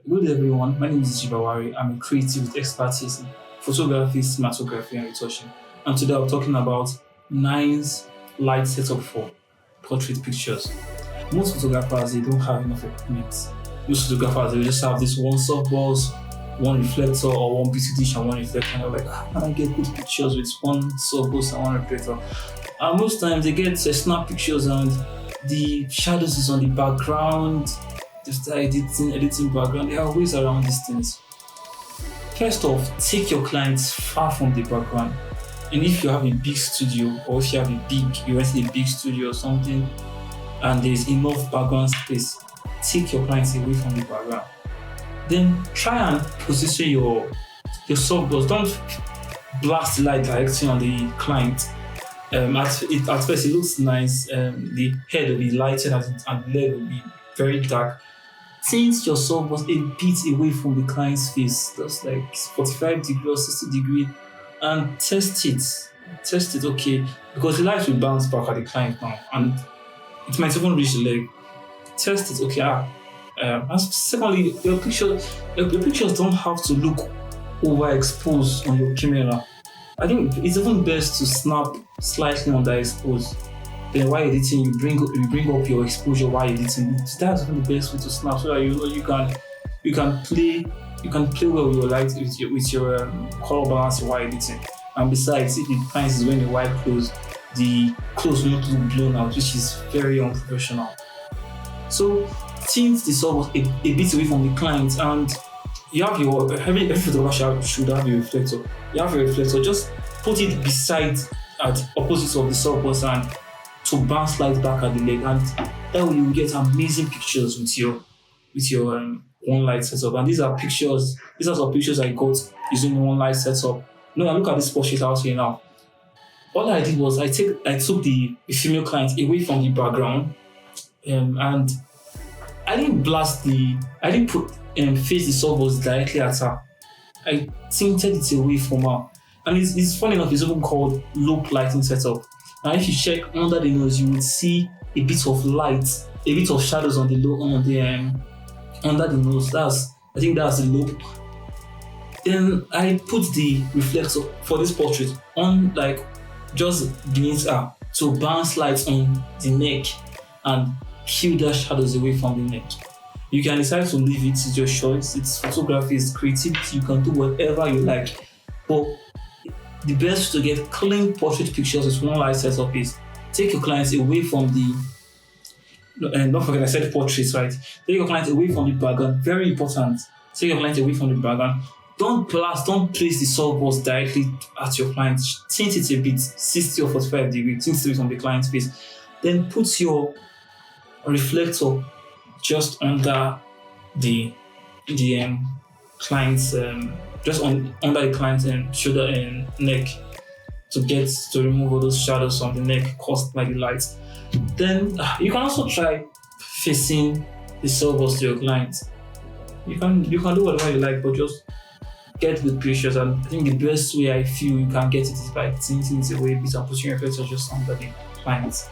Good everyone, my name is Jibawari. I'm a creative with expertise in photography, cinematography, and retouching. And today I'm talking about Nine's light setup for portrait pictures. Most photographers they don't have enough equipment. Most photographers they just have this one softbox, one reflector, or one beauty dish and one reflector. And they're like, can I get good pictures with one softbox and one reflector? And most times they get snap pictures and the shadows is on the background. They start editing background. There are ways around these things. First off, take your clients far from the background. And if you have a big studio, or if you rent a big studio or something, and there's enough background space, take your clients away from the background. Then try and position your softbox. Don't blast the light directly on the client. At first it looks nice. The head will be lighted and the leg will be very dark. Tint your softbox a bit away from the client's face, just like 45 degrees or 60 degrees, and test it. Test it, okay, because the light will bounce back at the client now, and it might even reach the leg. Test it, okay. And secondly, your pictures don't have to look overexposed on your camera. I think it's even best to snap slightly underexposed. Then while editing, you bring up your exposure while editing. That's even the best way to snap, so that you can play well with your light with your color balance while editing. And besides, if the client is wearing a white clothes, the clothes will not look blown out, which is very unprofessional. So tint the softbox a bit away from the client, and you have every photographer should have a reflector. You have a reflector, just put it beside at opposite of the softbox and to bounce light back at the leg, and that way you will get amazing pictures with your one light setup. And these are some pictures I got using the one light setup. Now look at this portrait out here now. All I did was I took the female client away from the background, and I didn't face the softbox directly at her. I tinted it away from her, and it's funny enough. It's even called loop lighting setup. Now, if you check under the nose, you would see a bit of light, a bit of shadows under the nose. I think that's the loop. Then I put the reflector for this portrait on, like, just beneath her to bounce light on the neck and kill the shadows away from the neck. You can decide to leave it, it's your choice. It's photography, it's creativity, you can do whatever you like. But the best to get clean portrait pictures with one light setup is take your clients away from and don't forget I said portraits, right? Take your clients away from the background. Very important. Take your clients away from the background. Don't place the softbox directly at your client. Tint it a bit, 60 or 45 degrees, tint it on the client's face. Then put your reflector just under the client's under the client's shoulder and neck to remove all those shadows from the neck caused by the light. Then you can also try facing the softbox to your client. You can do whatever you like, but just get good pictures. And I think the best way I feel you can get it is by tinting it away a bit and putting your reflector just under the client.